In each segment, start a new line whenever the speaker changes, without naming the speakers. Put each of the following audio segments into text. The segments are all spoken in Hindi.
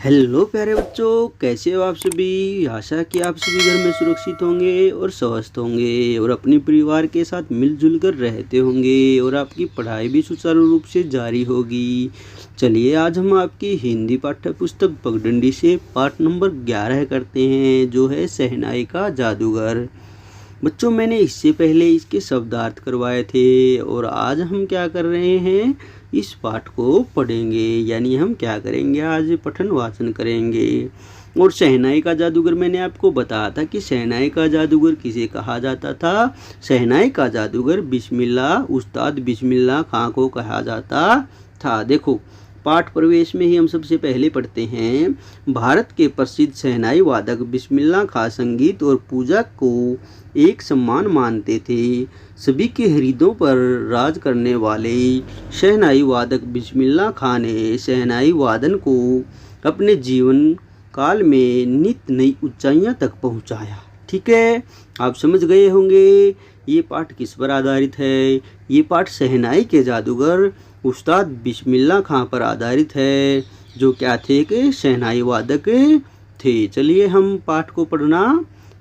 हेलो प्यारे बच्चों, कैसे हो आप सभी। आशा है कि आप सभी घर में सुरक्षित होंगे और स्वस्थ होंगे और अपने परिवार के साथ मिलजुल कर रहते होंगे और आपकी पढ़ाई भी सुचारू रूप से जारी होगी। चलिए आज हम आपकी हिंदी पाठ्य पुस्तक पगडंडी से पाठ नंबर 11 करते हैं, जो है शहनाई का जादूगर। बच्चों, मैंने इससे पहले इसके शब्दार्थ करवाए थे और आज हम क्या कर रहे हैं, इस पाठ को पढ़ेंगे। यानी हम क्या करेंगे, आज पठन वाचन करेंगे। और शहनाई का जादूगर मैंने आपको बताया था कि शहनाई का जादूगर किसे कहा जाता था। शहनाई का जादूगर बिस्मिल्लाह उस्ताद बिस्मिल्लाह खां को कहा जाता था। देखो, पाठ प्रवेश में ही हम सबसे पहले पढ़ते हैं, भारत के प्रसिद्ध शहनाई वादक बिस्मिल्लाह खां संगीत और पूजा को एक सम्मान मानते थे। सभी के हृदयों पर राज करने वाले शहनाई वादक बिस्मिल्लाह खां ने शहनाई वादन को अपने जीवन काल में नित नई ऊंचाइयां तक पहुंचाया। ठीक है, आप समझ गए होंगे ये पाठ किस पर आधारित है। ये पाठ शहनाई के जादूगर उस्ताद बिस्मिल्लाह खां पर आधारित है, जो क्या थे कि शहनाई वादक थे। चलिए हम पाठ को पढ़ना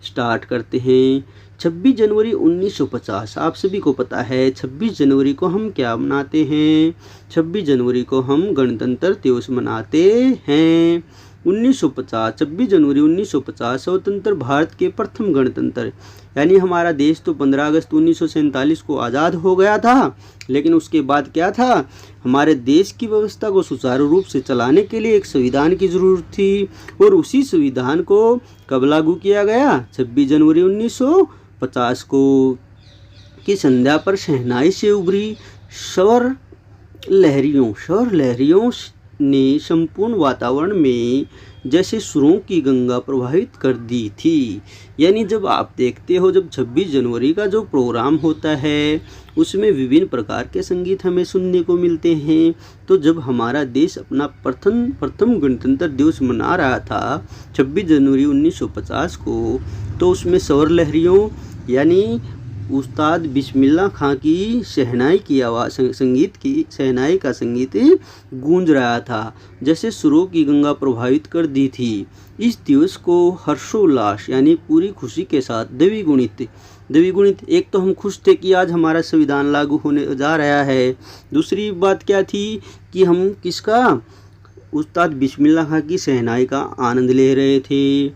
स्टार्ट करते हैं। 26 जनवरी 1950, आप सभी को पता है 26 जनवरी को हम क्या मनाते हैं। 26 जनवरी को हम गणतंत्र दिवस मनाते हैं। 1950, 26 जनवरी 1950 स्वतंत्र भारत के प्रथम गणतंत्र, यानी हमारा देश तो 15 अगस्त 1947 को आज़ाद हो गया था, लेकिन उसके बाद क्या था, हमारे देश की व्यवस्था को सुचारू रूप से चलाने के लिए एक संविधान की ज़रूरत थी। और उसी संविधान को कब लागू किया गया, 26 जनवरी 1950 को की संध्या पर शहनाई से उभरी स्वर लहरियों ने संपूर्ण वातावरण में जैसे सुरों की गंगा प्रवाहित कर दी थी। यानी जब आप देखते हो, जब 26 जनवरी का जो प्रोग्राम होता है उसमें विभिन्न प्रकार के संगीत हमें सुनने को मिलते हैं। तो जब हमारा देश अपना प्रथम गणतंत्र दिवस मना रहा था 26 जनवरी 1950 को, तो उसमें स्वर लहरियों यानी उस्ताद बिस्मिल्लाह खां की शहनाई की आवाज़, शहनाई का संगीत गूंज रहा था, जैसे सुरों की गंगा प्रभावित कर दी थी। इस दिवस को हर्षोल्लास यानी पूरी खुशी के साथ द्विगुणित, एक तो हम खुश थे कि आज हमारा संविधान लागू होने जा रहा है। दूसरी बात क्या थी कि हम किसका, उस्ताद बिस्मिल्लाह खां की शहनाई का आनंद ले रहे थे।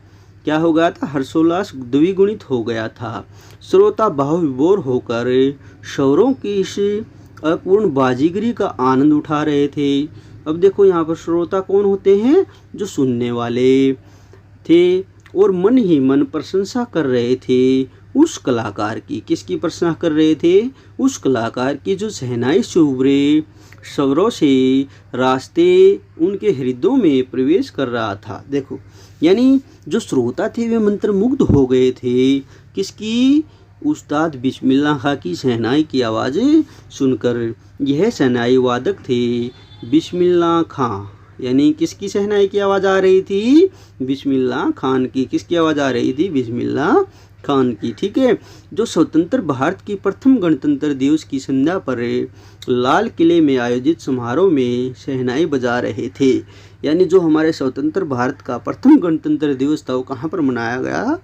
क्या हो गया था, हर्षोल्लास द्विगुणित हो गया था। श्रोता भाव विभोर होकर शौरों की इस अपूर्ण बाजीगरी का आनंद उठा रहे थे। अब देखो यहाँ पर श्रोता कौन होते हैं, जो सुनने वाले थे, और मन ही मन प्रशंसा कर रहे थे उस कलाकार की। किसकी प्रशंसा कर रहे थे, उस कलाकार की जो शहनाई से उभरे स्वरों से रास्ते उनके हृदयों में प्रवेश कर रहा था। देखो, यानी जो श्रोता थे वे मंत्रमुग्ध हो गए थे किसकी, उस्ताद बिस्मिल्लाह खां की शहनाई की आवाज़ें सुनकर। यह शहनाई वादक थे बिस्मिल्लाह खां, यानी किसकी शहनाई की आवाज़ आ रही थी, बिस्मिल्लाह खान की। किसकी आवाज़ आ रही थी, बिस्मिल्लाह खान की। ठीक है, जो स्वतंत्र भारत की प्रथम गणतंत्र दिवस की संध्या पर लाल किले में आयोजित समारोह में शहनाई बजा रहे थे। यानी जो हमारे स्वतंत्र भारत का प्रथम गणतंत्र दिवस था वो कहाँ पर मनाया गया,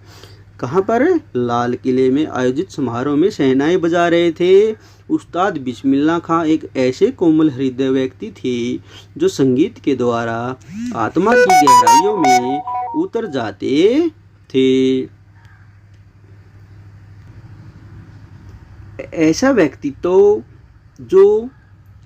कहाँ पर, लाल किले में आयोजित समारोह में शहनाई बजा रहे थे। उस्ताद बिस्मिल्लाह खां एक ऐसे कोमल हृदय व्यक्ति थे जो संगीत के द्वारा आत्मा की गहराइयों में उतर जाते थे। ऐसा व्यक्तित्व जो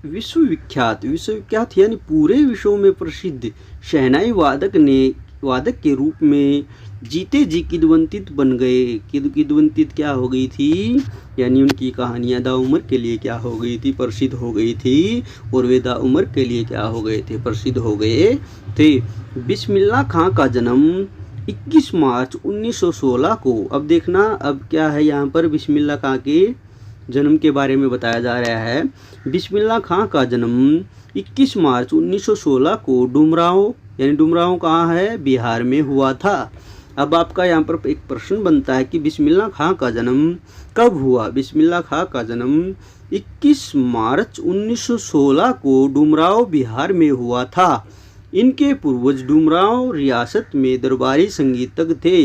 विश्वविख्यात यानी पूरे विश्व में प्रसिद्ध शहनाई वादक के रूप में जीते जी किदवंतित बन गए। किदवंतित क्या हो गई थी, यानी उनकी कहानियाँ दाउमर के लिए क्या हो गई थी, प्रसिद्ध हो गई थी, और वे दाउमर के लिए क्या हो गए थे, प्रसिद्ध हो गए थे। बिस्मिल्लाह खां का जन्म 21 मार्च 1916 को, अब देखना अब क्या है यहाँ पर, बिस्मिल्लाह खां के जन्म के बारे में बताया जा रहा है। बिस्मिल्लाह खां का जन्म 21 मार्च 1916 को डुमरांव, यानी डुमरांव कहाँ है, बिहार में हुआ था। अब आपका यहाँ पर एक प्रश्न बनता है कि बिस्मिल्लाह खां का जन्म कब हुआ। बिस्मिल्लाह खां का जन्म 21 मार्च 1916 को डुमरांव बिहार में हुआ था। इनके पूर्वज डुमरांव रियासत में दरबारी संगीतज्ञ थे।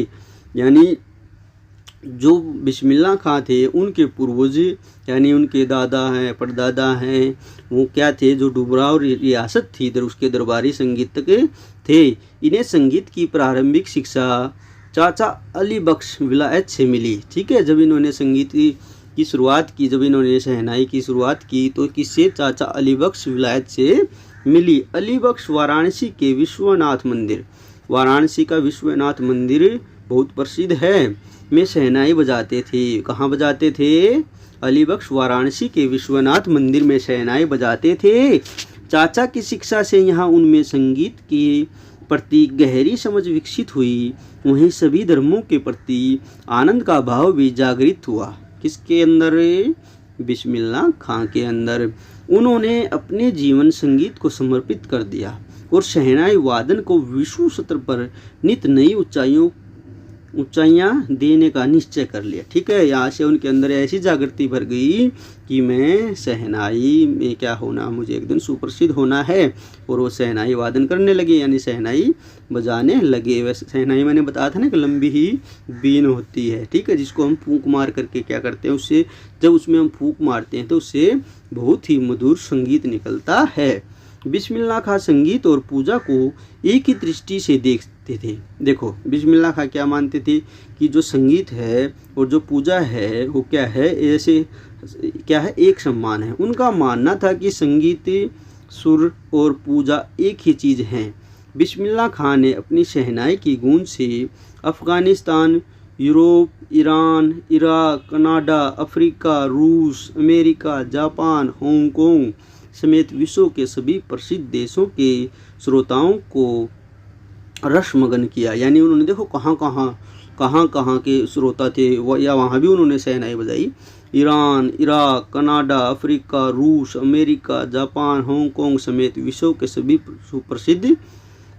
यानी जो बिस्मिल्लाह खां थे उनके पूर्वज यानी उनके दादा हैं परदादा हैं वो क्या थे, जो डुमरांव रियासत थी उसके दरबारी संगीतज्ञ थे। इन्हें संगीत की प्रारंभिक शिक्षा चाचा अली बख्श विलायत से मिली। ठीक है, जब इन्होंने संगीत की शुरुआत की, जब इन्होंने शहनाई की शुरुआत की तो किससे, चाचा अली बख्श विलायत से मिली। अली बख्श वाराणसी के विश्वनाथ मंदिर, वाराणसी का विश्वनाथ मंदिर बहुत प्रसिद्ध है, में शहनाई बजाते थे। कहाँ बजाते थे? अली बख्श वाराणसी के विश्वनाथ मंदिर में शहनाई बजाते थे। चाचा की शिक्षा से यहाँ उनमें संगीत के प्रति गहरी समझ विकसित हुई। वहीं सभी धर्मों के प्रति आनंद का भाव भी जागृत हुआ। किसके अंदर? बिस्मिल्लाह खां के अंदर। उन्होंने अपने जीवन संगीत को समर्पित कर दिया और शहनाई वादन को विश्व स्तर पर नित नई ऊंचाइयां देने का निश्चय कर लिया। ठीक है, यहाँ से उनके अंदर ऐसी जागृति भर गई कि मैं शहनाई में क्या होना, मुझे एक दिन सुप्रसिद्ध होना है। और वो शहनाई वादन करने लगे, यानी शहनाई बजाने लगे। वैसे शहनाई मैंने बताया था ना कि लंबी ही बीन होती है। ठीक है, जिसको हम फूंक मार करके क्या करते हैं, उससे जब उसमें हम फूंक मारते हैं तो उससे बहुत ही मधुर संगीत निकलता है। बिस्मिल्लाह खां संगीत और पूजा को एक ही दृष्टि से देखते थे। देखो, बिस्मिल्लाह खां क्या मानते थे कि जो संगीत है और जो पूजा है वो क्या है, ऐसे क्या है, एक समान है। उनका मानना था कि संगीत, सुर और पूजा एक ही चीज़ हैं। बिस्मिल्लाह खां ने अपनी शहनाई की गूंज से Afghanistan, Europe, Iran, Iraq, Canada, Africa, रूस, अमेरिका, जापान, हांगकांग समेत विश्व के सभी प्रसिद्ध देशों के श्रोताओं को रसमगन किया। यानी उन्होंने देखो कहाँ के श्रोता थे या वहाँ भी उन्होंने शहनाई बजाई। ईरान, इराक, कनाडा, अफ्रीका, रूस, अमेरिका, जापान, हांगकांग समेत विश्व के सभी सुप्रसिद्ध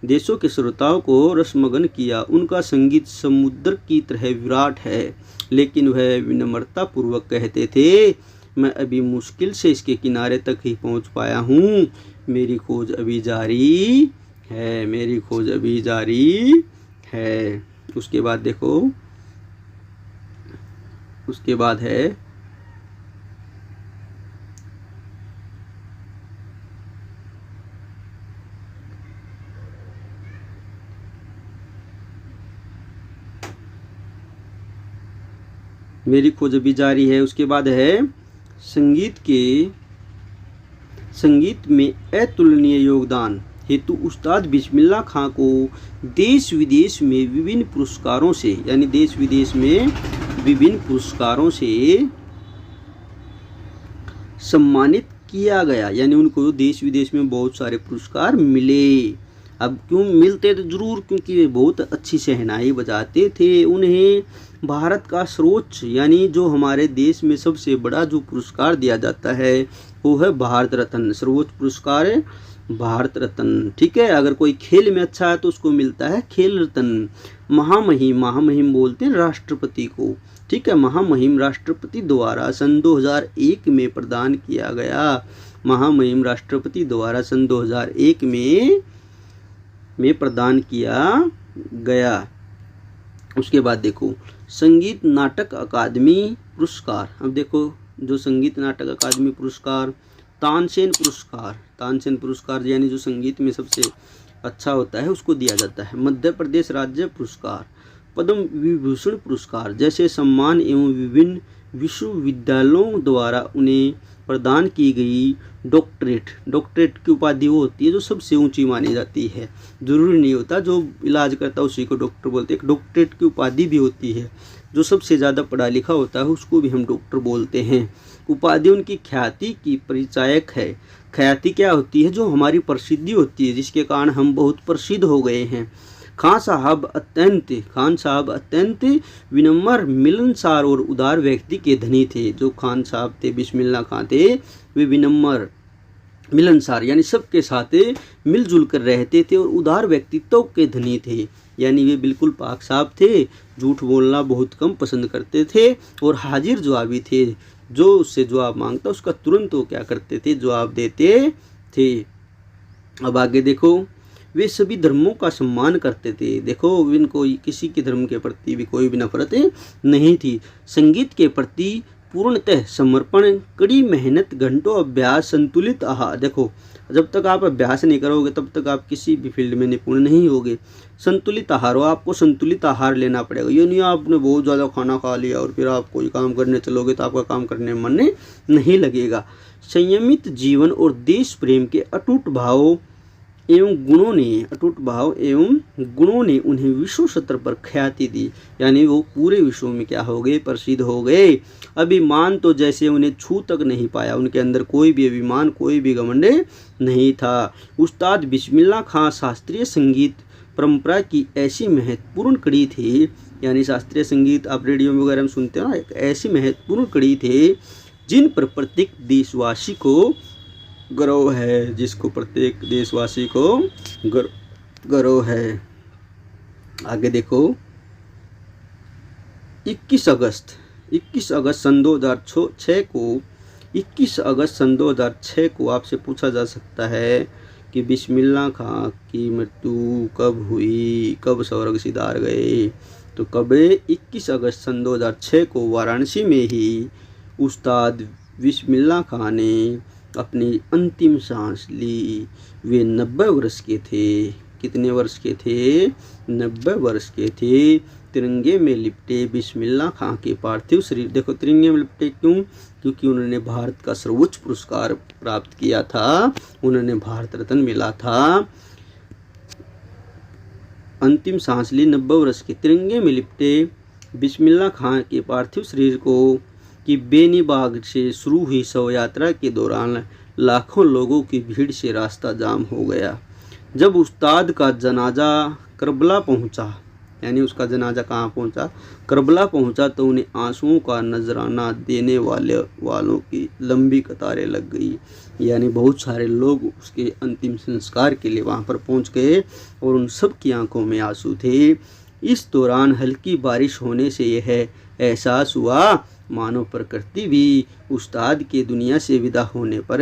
देशों के श्रोताओं को रसमगन किया। उनका संगीत समुद्र की तरह विराट है, लेकिन वह विनम्रता पूर्वक कहते थे, मैं अभी मुश्किल से इसके किनारे तक ही पहुंच पाया हूँ, मेरी खोज अभी जारी है, मेरी खोज अभी जारी है। उसके बाद देखो, उसके बाद है मेरी खोज अभी जारी है। उसके बाद है संगीत में अतुलनीय योगदान हेतु उस्ताद बिस्मिल्लाह खां को देश विदेश में विभिन्न पुरस्कारों से, यानी देश विदेश में विभिन्न पुरस्कारों से सम्मानित किया गया। यानी उनको देश विदेश में बहुत सारे पुरस्कार मिले। अब क्यों मिलते तो जरूर, क्योंकि वे बहुत अच्छी शहनाई बजाते थे। उन्हें भारत का सर्वोच्च, यानी जो हमारे देश में सबसे बड़ा जो पुरस्कार दिया जाता है वो है भारत रत्न। सर्वोच्च पुरस्कार है भारत रत्न। ठीक है, अगर कोई खेल में अच्छा है तो उसको मिलता है खेल रत्न। महामहिम बोलते हैं राष्ट्रपति को। ठीक है, महामहिम राष्ट्रपति द्वारा सन 2001 में प्रदान किया गया। महामहिम राष्ट्रपति द्वारा सन 2001 में प्रदान किया गया। उसके बाद देखो, संगीत नाटक अकादमी पुरस्कार। अब देखो, जो संगीत नाटक अकादमी पुरस्कार, तानसेन पुरस्कार यानी जो संगीत में सबसे अच्छा होता है उसको दिया जाता है। मध्य प्रदेश राज्य पुरस्कार, पद्म विभूषण पुरस्कार जैसे सम्मान एवं विभिन्न विश्वविद्यालयों द्वारा उन्हें प्रदान की गई डॉक्टरेट की उपाधि वो होती है जो सबसे ऊंची मानी जाती है। जरूरी नहीं होता जो इलाज करता है उसी को डॉक्टर बोलते हैं। एक डॉक्टरेट की उपाधि भी होती है, जो सबसे ज़्यादा पढ़ा लिखा होता है उसको भी हम डॉक्टर बोलते हैं। उपाधि उनकी ख्याति की परिचायक है। ख्याति क्या होती है? जो हमारी प्रसिद्धि होती है, जिसके कारण हम बहुत प्रसिद्ध हो गए हैं। खान साहब अत्यंत विनम्र, मिलनसार और उदार व्यक्ति के धनी थे। जो खान साहब थे, बिस्मिल्लाह खां थे, वे विनम्र, मिलनसार यानी सबके साथ मिलजुल कर रहते थे और उदार व्यक्तित्व के धनी थे। यानी वे बिल्कुल पाक साहब थे, झूठ बोलना बहुत कम पसंद करते थे और हाजिर जवाबी थे। जो उससे जवाब मांगता उसका तुरंत वो क्या करते थे, जवाब देते थे। अब आगे देखो, वे सभी धर्मों का सम्मान करते थे। देखो, इनको किसी के धर्म के प्रति भी कोई भी नफरत नहीं थी। संगीत के प्रति पूर्णतः समर्पण, कड़ी मेहनत, घंटों अभ्यास, संतुलित आहार। देखो, जब तक आप अभ्यास नहीं करोगे तब तक आप किसी भी फील्ड में निपुण नहीं होगे। संतुलित आहार हो, आपको संतुलित आहार लेना पड़ेगा। ये नहीं आपने बहुत ज़्यादा खाना खा लिया और फिर आप कोई काम करने चलोगे तो आपका काम करने में मन नहीं लगेगा। संयमित जीवन और देश प्रेम के अटूट भाव एवं गुणों ने उन्हें विश्व स्तर पर ख्याति दी। यानी वो पूरे विश्व में क्या हो गए, प्रसिद्ध हो गए। अभिमान तो जैसे उन्हें छू तक नहीं पाया, उनके अंदर कोई भी अभिमान, कोई भी घमंड नहीं था। उस्ताद बिस्मिल्लाह खां शास्त्रीय संगीत परंपरा की ऐसी महत्वपूर्ण कड़ी थे, यानी शास्त्रीय संगीत आप रेडियो वगैरह में सुनते हो ना, एक ऐसी महत्वपूर्ण कड़ी थे जिन पर प्रत्येक देशवासी को गर्व है, जिसको प्रत्येक देशवासी को गर्व है। आगे देखो, 21 अगस्त सन 2006 को 21 अगस्त सन 2006 को आपसे पूछा जा सकता है कि बिस्मिल्लाह खां की मृत्यु कब हुई, कब स्वर्ग सिधार गए। तो कब, 21 अगस्त सन 2006 को वाराणसी में ही उस्ताद बिस्मिल्लाह खां ने अपनी अंतिम सांस ली। वे 90 वर्ष के थे। कितने वर्ष के थे? 90 वर्ष के थे। तिरंगे में लिपटे बिस्मिल्लाह खां के पार्थिव शरीर, देखो तिरंगे में लिपटे क्यों? क्योंकि उन्होंने भारत का सर्वोच्च पुरस्कार प्राप्त किया था, उन्होंने भारत रत्न मिला था। अंतिम सांस ली, 90 वर्ष के। तिरंगे में लिपटे बिस्मिल्लाह खां के पार्थिव शरीर को कि बेनीबाग से शुरू हुई शव यात्रा के दौरान लाखों लोगों की भीड़ से रास्ता जाम हो गया। जब उस्ताद का जनाजा करबला पहुंचा, यानी उसका जनाजा कहाँ पहुंचा? करबला पहुंचा, तो उन्हें आंसुओं का नजराना देने वालों की लंबी कतारें लग गई। यानी बहुत सारे लोग उसके अंतिम संस्कार के लिए वहां पर पहुंच गए और उन सब की आंखों में आंसू थे। इस दौरान हल्की बारिश होने से यह एहसास हुआ मानो प्रकृति भी उस्ताद के दुनिया से विदा होने पर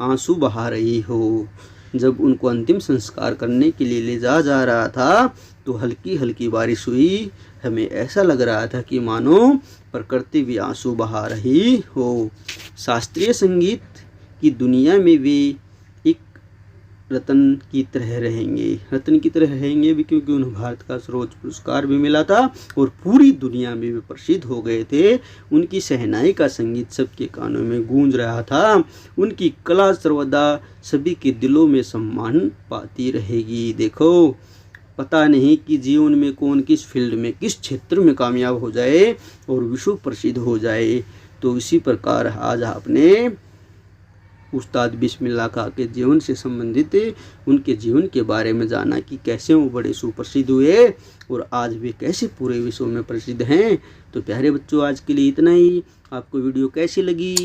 आंसू बहा रही हो। जब उनको अंतिम संस्कार करने के लिए ले जा रहा था तो हल्की हल्की बारिश हुई। हमें ऐसा लग रहा था कि मानो प्रकृति भी आंसू बहा रही हो। शास्त्रीय संगीत की दुनिया में वे एक रत्न की तरह रहेंगे भी, क्योंकि उन्हें भारत का सर्वोच्च पुरस्कार भी मिला था और पूरी दुनिया में वे प्रसिद्ध हो गए थे। उनकी शहनाई का संगीत सबके कानों में गूंज रहा था। उनकी कला सर्वदा सभी के दिलों में सम्मान पाती रहेगी। देखो, पता नहीं कि जीवन में कौन किस फील्ड में, किस क्षेत्र में कामयाब हो जाए और विश्व प्रसिद्ध हो जाए। तो इसी प्रकार आज आपने उस्ताद बिस्मिल्लाह खां के जीवन से संबंधित उनके जीवन के बारे में जाना कि कैसे वो बड़े सुप्रसिद्ध हुए और आज वे कैसे पूरे विश्व में प्रसिद्ध हैं। तो प्यारे बच्चों, आज के लिए इतना ही। आपको वीडियो कैसी लगी?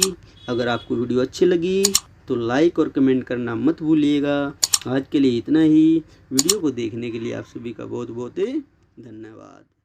अगर आपको वीडियो अच्छी लगी तो लाइक और कमेंट करना मत भूलिएगा। आज के लिए इतना ही। वीडियो को देखने के लिए आप सभी का बहुत बहुत धन्यवाद।